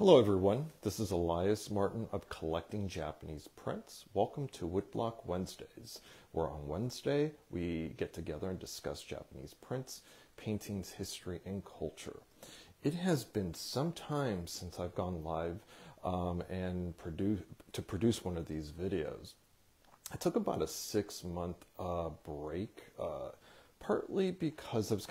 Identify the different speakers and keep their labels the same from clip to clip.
Speaker 1: Hello everyone, this is Elias Martin of Collecting Japanese Prints. Welcome to Woodblock Wednesdays, where on Wednesday we get together and discuss Japanese prints, paintings, history, and culture. It has been some time since I've gone live and produce one of these videos. I took about a 6-month break, partly because I was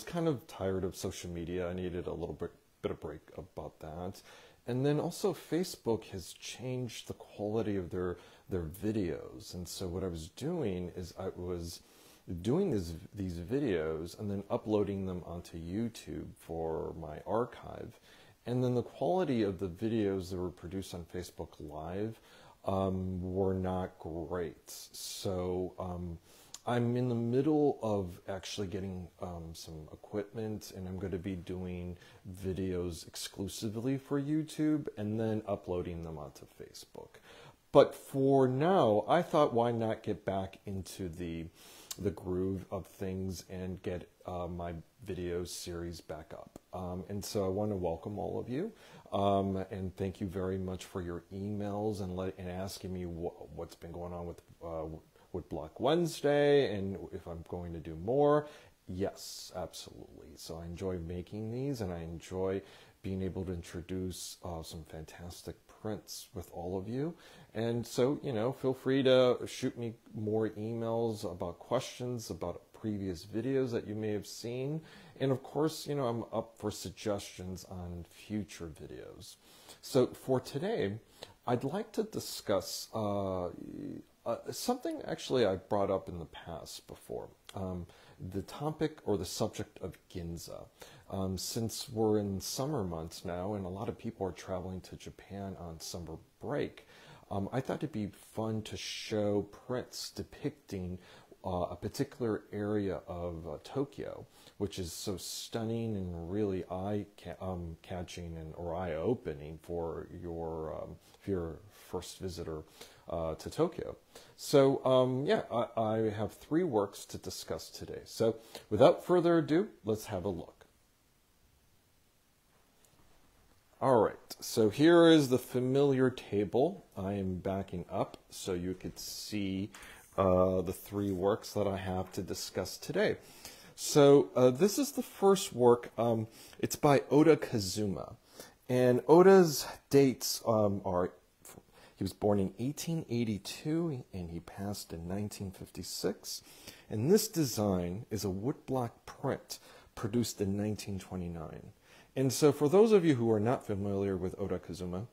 Speaker 1: kind of tired of social media. I needed a little bit of break about that. And then also Facebook has changed the quality of their videos. And so what I was doing is I was doing these videos and then uploading them onto YouTube for my archive. And then the quality of the videos that were produced on Facebook Live were not great. So I'm in the middle of actually getting some equipment, and I'm going to be doing videos exclusively for YouTube and then uploading them onto Facebook. But for now, I thought, why not get back into the groove of things and get my video series back up. And so I want to welcome all of you and thank you very much for your emails and asking me what's been going on with Woodblock Wednesday and if I'm going to do more. Yes, absolutely. So I enjoy making these, and I enjoy being able to introduce some fantastic prints with all of you. And so, feel free to shoot me more emails about questions about previous videos that you may have seen. And of course, I'm up for suggestions on future videos. So for today, I'd like to discuss something actually I brought up in the past before, the topic or the subject of Ginza. Since we're in summer months now and a lot of people are traveling to Japan on summer break, I thought it'd be fun to show prints depicting a particular area of Tokyo, which is so stunning and really eye-catching or eye-opening for your first visitor to Tokyo. So I have 3 works to discuss today. So without further ado, let's have a look. All right, so here is the familiar table. I am backing up so you could see the 3 works that I have to discuss today. So this is the first work. It's by Oda Kazuma. And Oda's dates are, he was born in 1882 and he passed in 1956. And this design is a woodblock print produced in 1929. And so for those of you who are not familiar with Oda Kazuma,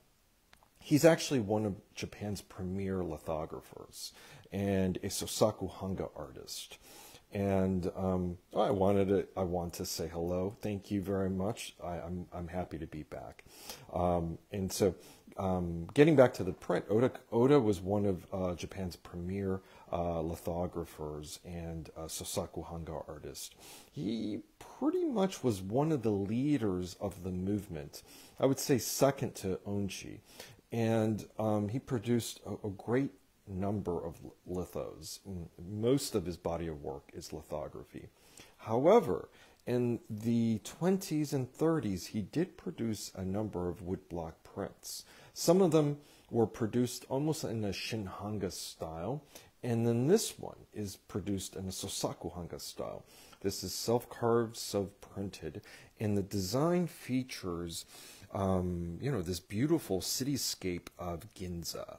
Speaker 1: he's actually one of Japan's premier lithographers and a Sosaku Hanga artist. And I want to say hello. Thank you very much. I'm happy to be back. And so getting back to the print, Oda was one of Japan's premier lithographers and Sosaku Hanga artist. He pretty much was one of the leaders of the movement. I would say second to Onchi. And he produced a great number of lithos. Most of his body of work is lithography. However, in the 20s and 30s, he did produce a number of woodblock prints. Some of them were produced almost in a Shin Hanga style, and then this one is produced in a Sosaku Hanga style. This is self-carved, self-printed, and the design features, this beautiful cityscape of Ginza.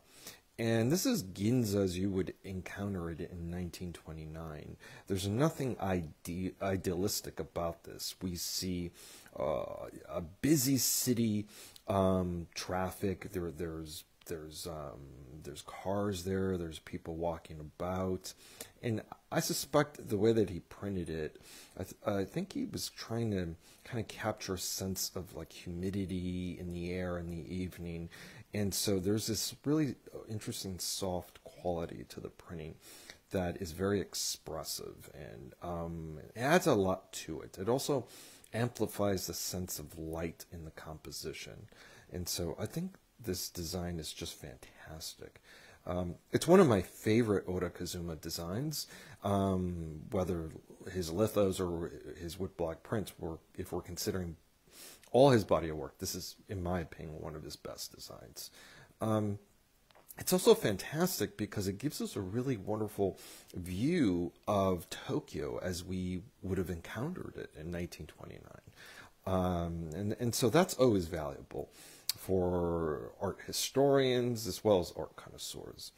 Speaker 1: And this is Ginza as you would encounter it in 1929. There's nothing idealistic about this. We see a busy city, traffic. There's cars there. There's people walking about, and I suspect the way that he printed it, I think he was trying to kind of capture a sense of like humidity in the air in the evening. And so there's this really interesting soft quality to the printing that is very expressive, and it adds a lot to it. It also amplifies the sense of light in the composition. And so I think this design is just fantastic. It's one of my favorite Oda Kazuma designs, whether his lithos or his woodblock prints, if we're considering all his body of work, this is, in my opinion, one of his best designs. It's also fantastic because it gives us a really wonderful view of Tokyo as we would have encountered it in 1929. And so that's always valuable for art historians as well as art connoisseurs.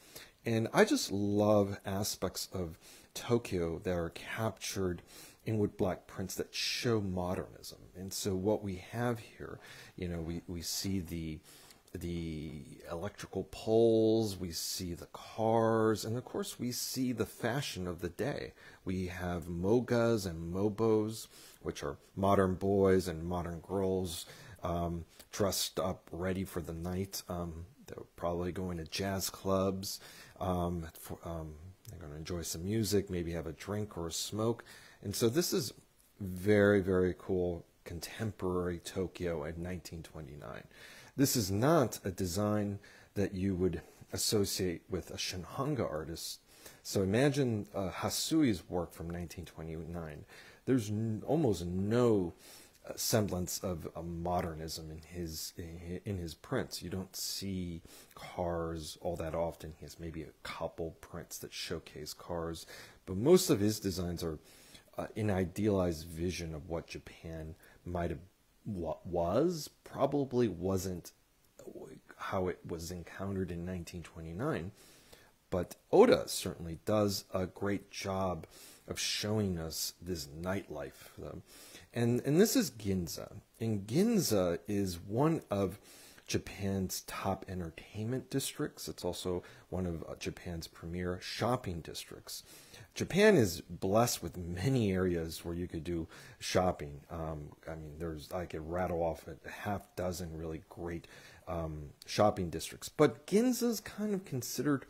Speaker 1: And I just love aspects of Tokyo that are captured in woodblock prints that show modernism. And so what we have here, you know, we see the electrical poles, we see the cars, and of course we see the fashion of the day. We have mogas and mobos, which are modern boys and modern girls dressed up, ready for the night. They're probably going to jazz clubs. They're going to enjoy some music, maybe have a drink or a smoke. And so this is very, very cool contemporary Tokyo in 1929. This is not a design that you would associate with a Shin Hanga artist. So imagine Hasui's work from 1929. There's almost no semblance of a modernism in his prints. You don't see cars all that often. He has maybe a couple prints that showcase cars, but most of his designs are an idealized vision of what Japan might have probably wasn't how it was encountered in 1929, but Oda certainly does a great job of showing us this nightlife. And this is Ginza. And Ginza is one of Japan's top entertainment districts. It's also one of Japan's premier shopping districts. Japan is blessed with many areas where you could do shopping. I mean, I could rattle off a half dozen really great shopping districts, but Ginza's kind of considered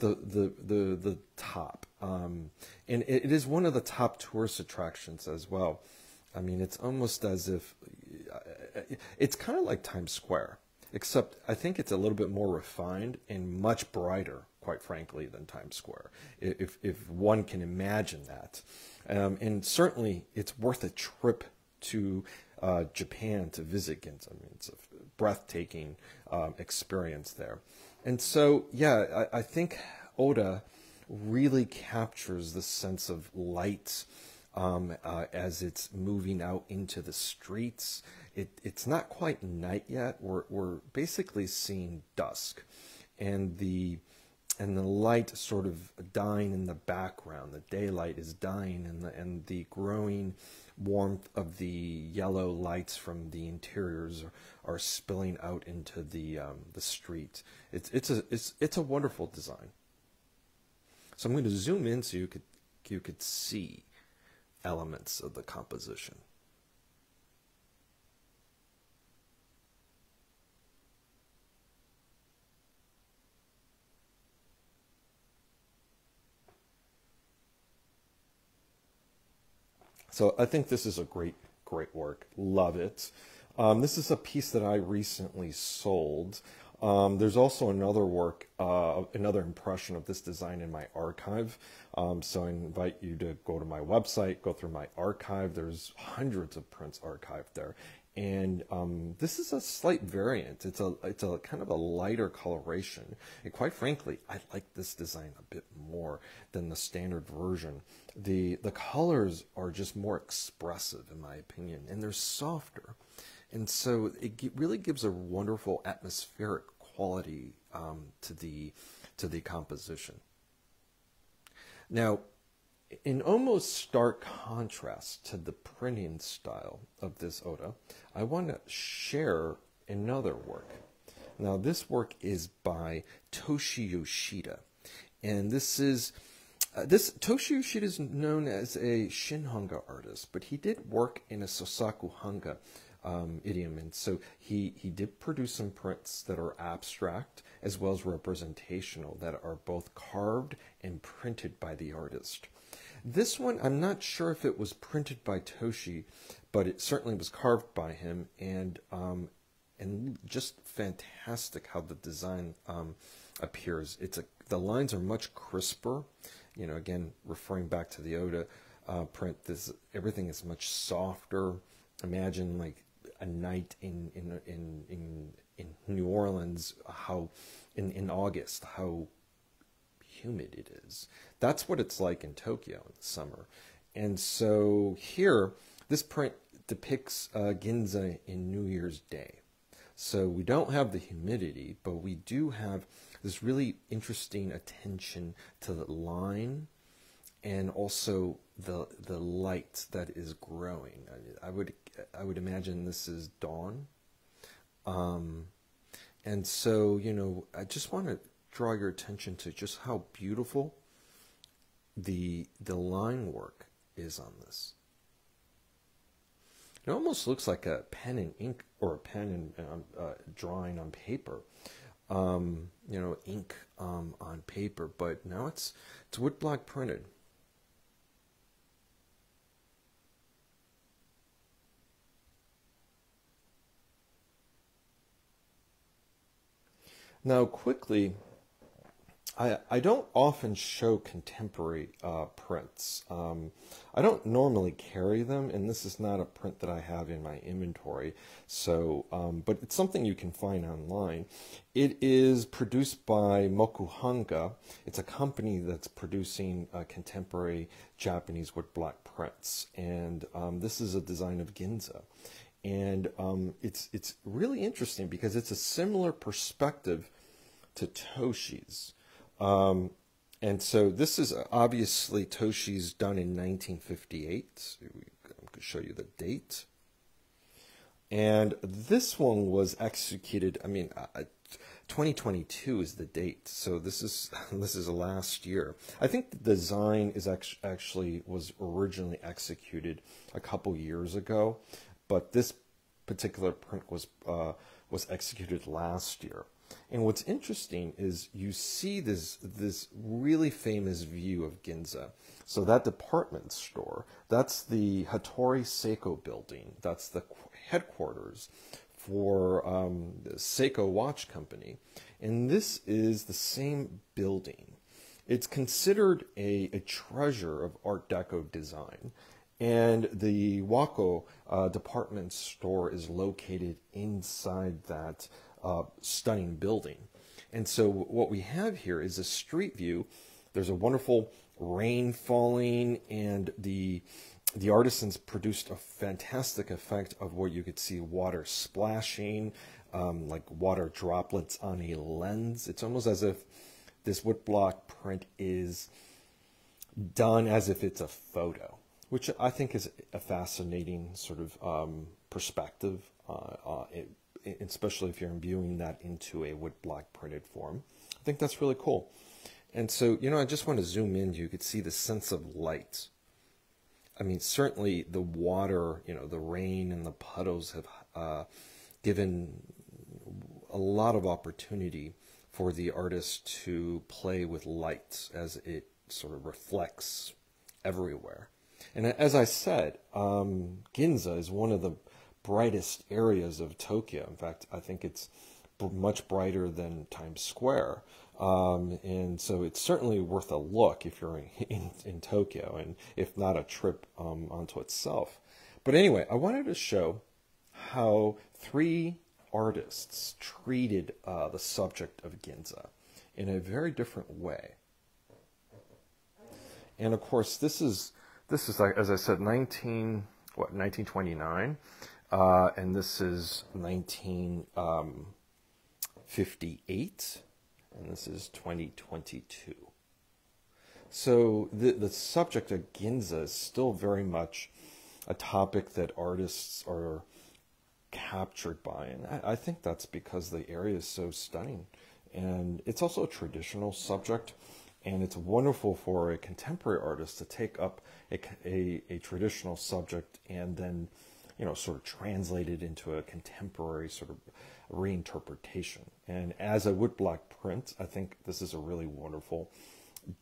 Speaker 1: the top, and it is one of the top tourist attractions as well. I mean, it's almost as if it's kind of like Times Square, except I think it's a little bit more refined and much brighter, quite frankly, than Times Square, if one can imagine that. And certainly it's worth a trip to Japan to visit Ginza. I mean, it's a breathtaking experience there. And so, yeah, I think Oda really captures the sense of light as it's moving out into the streets. It's not quite night yet. We're basically seeing dusk, and the light sort of dying in the background. The daylight is dying, and the growing warmth of the yellow lights from the interiors are spilling out into the street. It's a wonderful design. So I'm going to zoom in so you could see elements of the composition. So I think this is a great work. Love it. This is a piece that I recently sold. There's also another work, another impression of this design in my archive. So I invite you to go to my website, go through my archive. There's hundreds of prints archived there. And this is a slight variant. It's a kind of a lighter coloration. And quite frankly, I like this design a bit more than the standard version. The colors are just more expressive, in my opinion, and they're softer. And so it really gives a wonderful atmospheric quality to the composition. Now, in almost stark contrast to the printing style of this Oda, I want to share another work. Now, this work is by Toshi Yoshida, and Toshi Yoshida is known as a Shin Hanga artist, but he did work in a Sosaku Hanga idiom, and so he did produce some prints that are abstract as well as representational, that are both carved and printed by the artist. This one, I'm not sure if it was printed by Toshi, but it certainly was carved by him, and just fantastic how the design appears. The lines are much crisper. You know, again, referring back to the Oda print, everything is much softer. Imagine like a night in New Orleans, how in August, how humid it is. That's what it's like in Tokyo in the summer. And so here, this print depicts Ginza in New Year's Day. So we don't have the humidity, but we do have this really interesting attention to the line and also the light that is growing. I would imagine this is dawn. And so, you know, I just want to draw your attention to just how beautiful the line work is on this. It almost looks like a pen and ink, or a pen and drawing on paper. You know, ink on paper, but now it's woodblock printed. Now, quickly, I don't often show contemporary prints. I don't normally carry them, and this is not a print that I have in my inventory. So, but it's something you can find online. It is produced by Hanga. It's a company that's producing contemporary Japanese woodblock prints, and this is a design of Ginza. And it's really interesting because it's a similar perspective to Toshi's. And so this is obviously Toshi's done in 1958. I'm going to show you the date. And this one was executed, 2022 is the date. So this is last year. I think the design is actually was originally executed a couple years ago, but this particular print was executed last year. And what's interesting is you see this really famous view of Ginza. So that department store, that's the Hattori Seiko building. That's the headquarters for the Seiko watch company. And this is the same building. It's considered a treasure of Art Deco design. And the Wako department store is located inside that stunning building. And so what we have here is a street view. There's a wonderful rain falling, and the artisans produced a fantastic effect of where you could see water splashing, like water droplets on a lens. It's almost as if this woodblock print is done as if it's a photo, which I think is a fascinating sort of perspective, especially if you're imbuing that into a woodblock printed form. I think that's really cool. And so, you know, I just want to zoom in. You could see the sense of light. I mean, certainly the water, you know, the rain and the puddles have given a lot of opportunity for the artist to play with light as it sort of reflects everywhere. And as I said, Ginza is one of the brightest areas of Tokyo. In fact, I think it's much brighter than Times Square. And so it's certainly worth a look if you're in Tokyo, and if not, a trip onto itself. But anyway, I wanted to show how three artists treated the subject of Ginza in a very different way. And of course, this is like, as I said, 1929, and this is 1958, and this is 2022. So the subject of Ginza is still very much a topic that artists are captured by, and I think that's because the area is so stunning, and it's also a traditional subject. And it's wonderful for a contemporary artist to take up a traditional subject and then, you know, sort of translate it into a contemporary sort of reinterpretation. And as a woodblock print, I think this is a really wonderful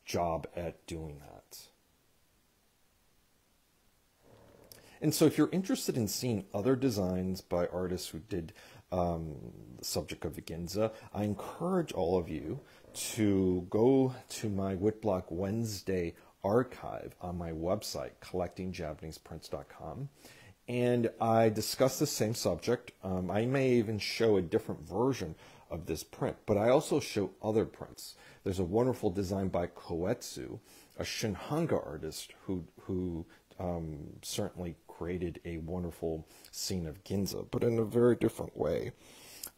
Speaker 1: job at doing that. And so if you're interested in seeing other designs by artists who did the subject of the Ginza, I encourage all of you to go to my Woodblock Wednesday archive on my website, collectingjapaneseprints.com, and I discuss the same subject. I may even show a different version of this print, but I also show other prints. There's a wonderful design by Koetsu, a Shin Hanga artist who certainly created a wonderful scene of Ginza, but in a very different way.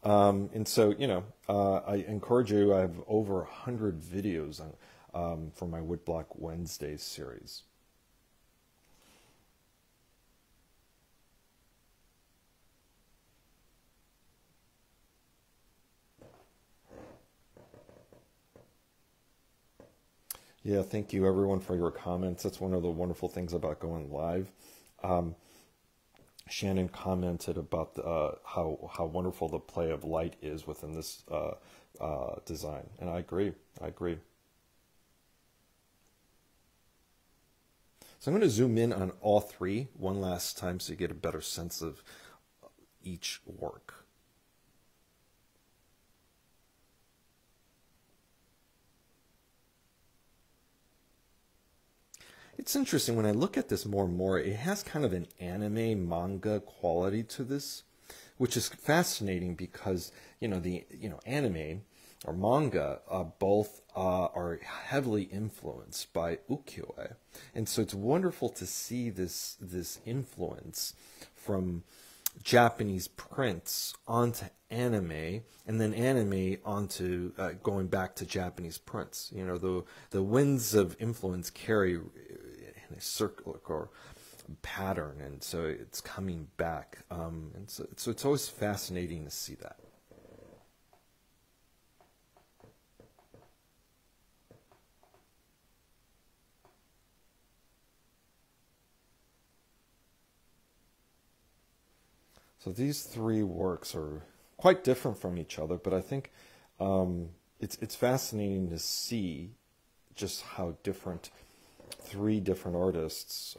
Speaker 1: And so, I encourage you. I have over 100 videos for my Woodblock Wednesday series. Yeah, thank you everyone for your comments. That's one of the wonderful things about going live. Shannon commented about how wonderful the play of light is within this design, and I agree. I agree. So I'm going to zoom in on all three one last time so you get a better sense of each work. It's interesting when I look at this more and more, it has kind of an anime manga quality to this, which is fascinating because, anime or manga both are heavily influenced by ukiyo-e. And so it's wonderful to see this influence from Japanese prints onto anime, and then anime onto going back to Japanese prints. The winds of influence carry in a circular pattern, and so it's coming back. And so it's always fascinating to see that. So these three works are quite different from each other, but I think it's fascinating to see just how different three different artists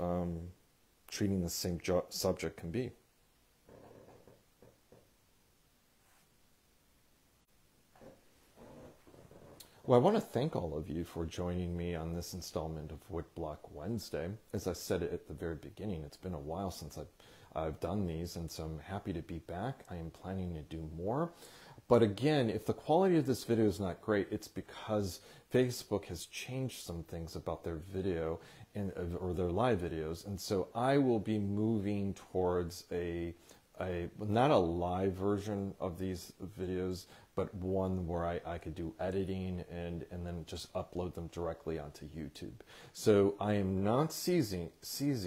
Speaker 1: treating the same subject can be. Well, I want to thank all of you for joining me on this installment of Woodblock Wednesday. As I said at the very beginning, it's been a while since I've done these, and so I'm happy to be back. I am planning to do more. But again, if the quality of this video is not great, it's because Facebook has changed some things about their video or their live videos. And so I will be moving towards not a live version of these videos, but one where I could do editing and then just upload them directly onto YouTube. So I am not seizing these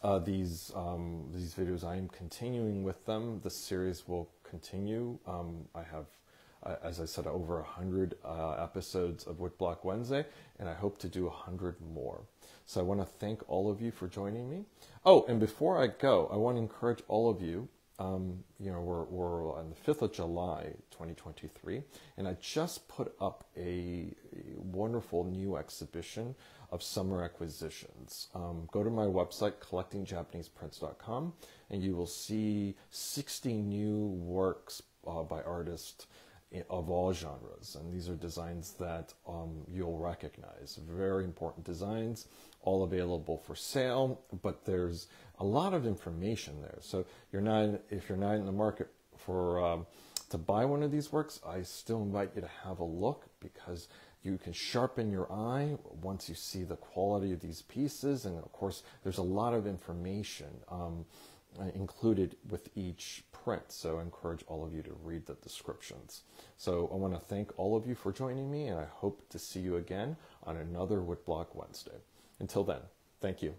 Speaker 1: videos. I am continuing with them. The series will continue. I have, as I said, over 100 episodes of Woodblock Wednesday, and I hope to do 100 more. So I want to thank all of you for joining me. Oh, and before I go, I want to encourage all of you. We're on the 5th of July, 2023, and I just put up a wonderful new exhibition of summer acquisitions. Go to my website, collectingjapaneseprints.com, and you will see 60 new works by artists of all genres. And these are designs that you'll recognize. Very important designs, all available for sale, but there's a lot of information there. So if you're not in the market for to buy one of these works, I still invite you to have a look, because you can sharpen your eye once you see the quality of these pieces. And of course, there's a lot of information included with each print. So I encourage all of you to read the descriptions. So I want to thank all of you for joining me, and I hope to see you again on another Woodblock Wednesday. Until then, thank you.